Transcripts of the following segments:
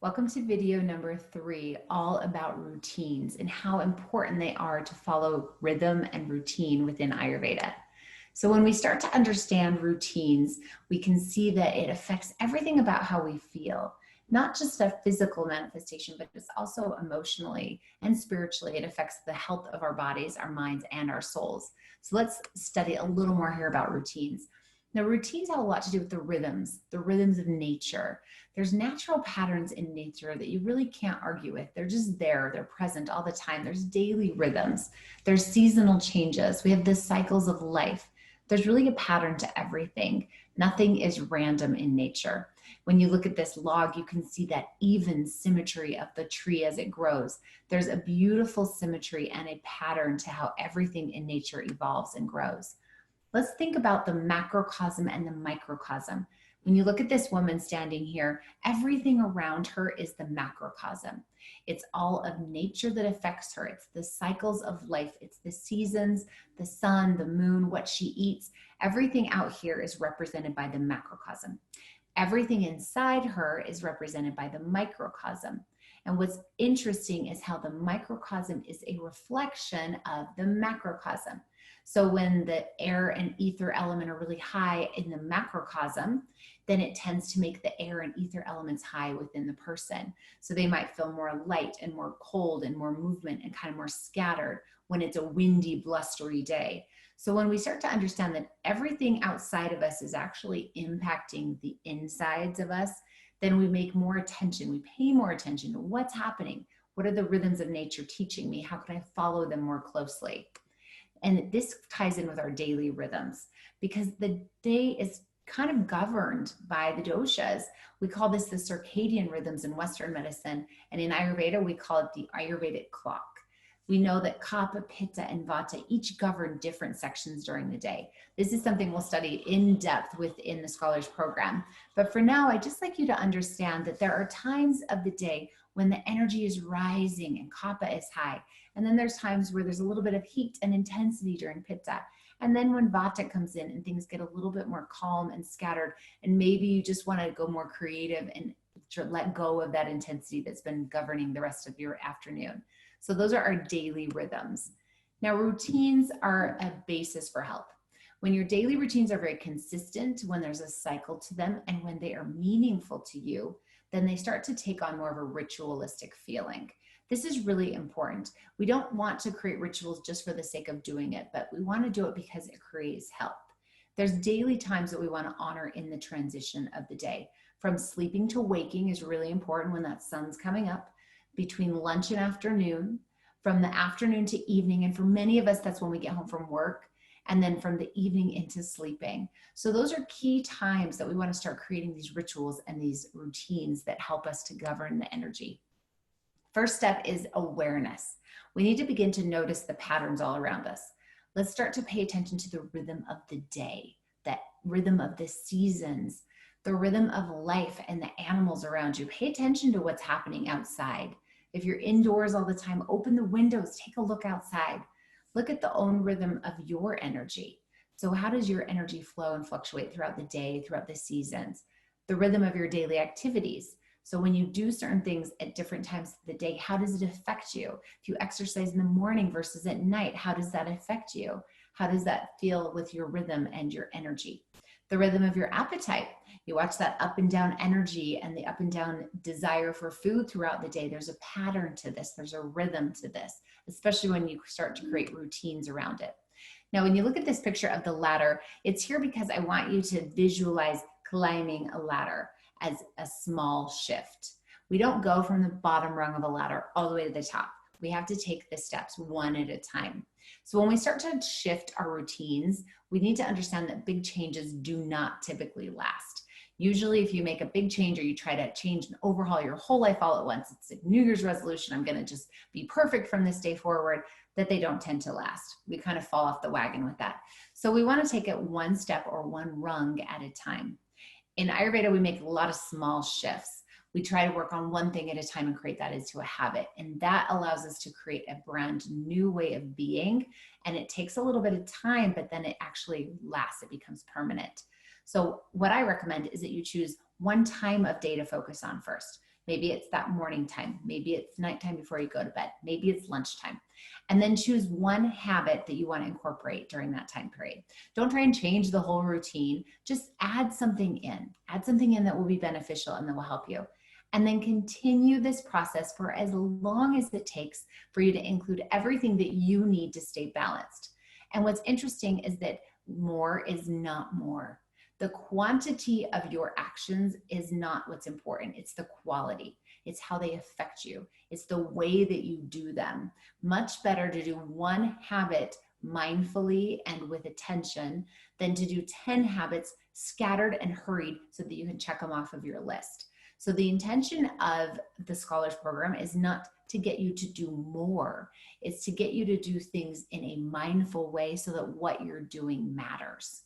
Welcome to video number 3, all about routines and how important they are to follow rhythm and routine within Ayurveda. So when we start to understand routines, we can see that it affects everything about how we feel, not just a physical manifestation, but it's also emotionally and spiritually. It affects the health of our bodies, our minds, and our souls. So let's study a little more here about routines. Now, routines have a lot to do with the rhythms of nature. There's natural patterns in nature that you really can't argue with. They're just there, they're present all the time. There's daily rhythms, there's seasonal changes. We have the cycles of life. There's really a pattern to everything. Nothing is random in nature. When you look at this log, you can see that even symmetry of the tree as it grows. There's a beautiful symmetry and a pattern to how everything in nature evolves and grows. Let's think about the macrocosm and the microcosm. When you look at this woman standing here, everything around her is the macrocosm. It's all of nature that affects her. It's the cycles of life. It's the seasons, the sun, the moon, what she eats. Everything out here is represented by the macrocosm. Everything inside her is represented by the microcosm. And what's interesting is how the microcosm is a reflection of the macrocosm. So when the air and ether element are really high in the macrocosm, then it tends to make the air and ether elements high within the person. So they might feel more light and more cold and more movement and kind of more scattered when it's a windy, blustery day. So when we start to understand that everything outside of us is actually impacting the insides of us, then we make more attention, we pay more attention to what's happening. What are the rhythms of nature teaching me? How can I follow them more closely? And this ties in with our daily rhythms because the day is kind of governed by the doshas. We call this the circadian rhythms in Western medicine. And in Ayurveda, we call it the Ayurvedic clock. We know that Kapha, Pitta, and Vata each govern different sections during the day. This is something we'll study in depth within the Scholars Program. But for now, I'd just like you to understand that there are times of the day when the energy is rising and Kapha is high. And then there's times where there's a little bit of heat and intensity during Pitta. And then when Vata comes in and things get a little bit more calm and scattered, and maybe you just want to go more creative and let go of that intensity that's been governing the rest of your afternoon. So those are our daily rhythms. Now, routines are a basis for health. When your daily routines are very consistent, when there's a cycle to them, and when they are meaningful to you, then they start to take on more of a ritualistic feeling. This is really important. We don't want to create rituals just for the sake of doing it, but we want to do it because it creates health. There's daily times that we want to honor in the transition of the day. From sleeping to waking is really important when that sun's coming up, between lunch and afternoon, from the afternoon to evening, and for many of us, that's when we get home from work, and then from the evening into sleeping. So those are key times that we want to start creating these rituals and these routines that help us to govern the energy. First step is awareness. We need to begin to notice the patterns all around us. Let's start to pay attention to the rhythm of the day, that rhythm of the seasons, the rhythm of life and the animals around you. Pay attention to what's happening outside. If you're indoors all the time, open the windows, take a look outside. Look at the own rhythm of your energy. So how does your energy flow and fluctuate throughout the day, throughout the seasons? The rhythm of your daily activities. So when you do certain things at different times of the day, how does it affect you? If you exercise in the morning versus at night, how does that affect you? How does that feel with your rhythm and your energy? The rhythm of your appetite. You watch that up and down energy and the up and down desire for food throughout the day. There's a pattern to this. There's a rhythm to this, especially when you start to create routines around it. Now, when you look at this picture of the ladder, it's here because I want you to visualize climbing a ladder as a small shift. We don't go from the bottom rung of a ladder all the way to the top. We have to take the steps one at a time. So when we start to shift our routines, we need to understand that big changes do not typically last. Usually if you make a big change or you try to change and overhaul your whole life all at once, it's a New Year's resolution, I'm gonna just be perfect from this day forward, that they don't tend to last. We kind of fall off the wagon with that. So we wanna take it one step or one rung at a time. In Ayurveda, we make a lot of small shifts. We try to work on one thing at a time and create that into a habit. And that allows us to create a brand new way of being. And it takes a little bit of time, but then it actually lasts. It becomes permanent. So what I recommend is that you choose one time of day to focus on first. Maybe it's that morning time. Maybe it's nighttime before you go to bed. Maybe it's lunchtime. And then choose one habit that you want to incorporate during that time period. Don't try and change the whole routine. Just add something in. Add something in that will be beneficial and that will help you. And then continue this process for as long as it takes for you to include everything that you need to stay balanced. And what's interesting is that more is not more. The quantity of your actions is not what's important. It's the quality. It's how they affect you. It's the way that you do them. Much better to do one habit mindfully and with attention than to do 10 habits scattered and hurried so that you can check them off of your list. So the intention of the Scholars Program is not to get you to do more. It's to get you to do things in a mindful way so that what you're doing matters.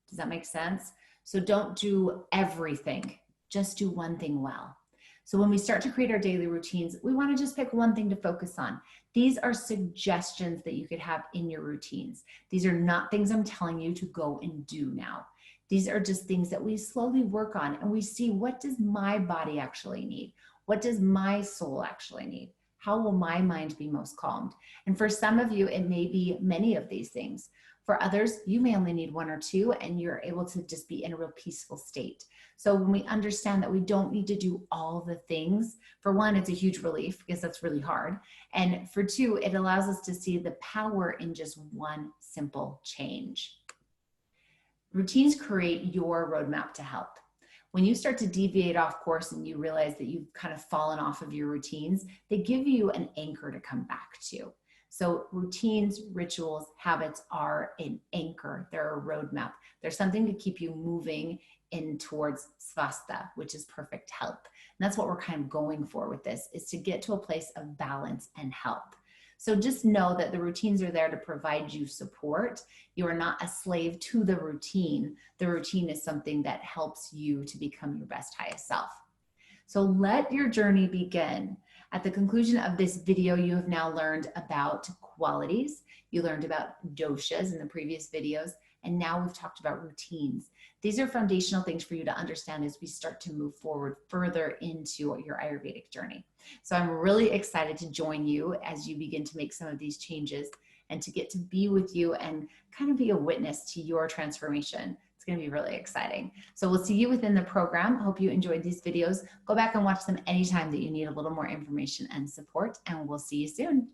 Does that make sense? So don't do everything, just do one thing well. So when we start to create our daily routines, we want to just pick one thing to focus on. These are suggestions that you could have in your routines. These are not things I'm telling you to go and do now. These are just things that we slowly work on and we see, what does my body actually need? What does my soul actually need? How will my mind be most calmed? And for some of you, it may be many of these things. For others, you may only need one or two and you're able to just be in a real peaceful state. So when we understand that we don't need to do all the things, for one, it's a huge relief because that's really hard. And for two, it allows us to see the power in just one simple change. Routines create your roadmap to health. When you start to deviate off course and you realize that you've kind of fallen off of your routines, they give you an anchor to come back to. So routines, rituals, habits are an anchor. They're a roadmap. They're something to keep you moving in towards svastha, which is perfect health. And that's what we're kind of going for with this, is to get to a place of balance and health. So just know that the routines are there to provide you support. You are not a slave to the routine. The routine is something that helps you to become your best, highest self. So let your journey begin. At the conclusion of this video, you have now learned about qualities. You learned about doshas in the previous videos, and now we've talked about routines. These are foundational things for you to understand as we start to move forward further into your Ayurvedic journey. So I'm really excited to join you as you begin to make some of these changes and to get to be with you and kind of be a witness to your transformation. It's going to be really exciting. So we'll see you within the program. Hope you enjoyed these videos. Go back and watch them anytime that you need a little more information and support, and we'll see you soon.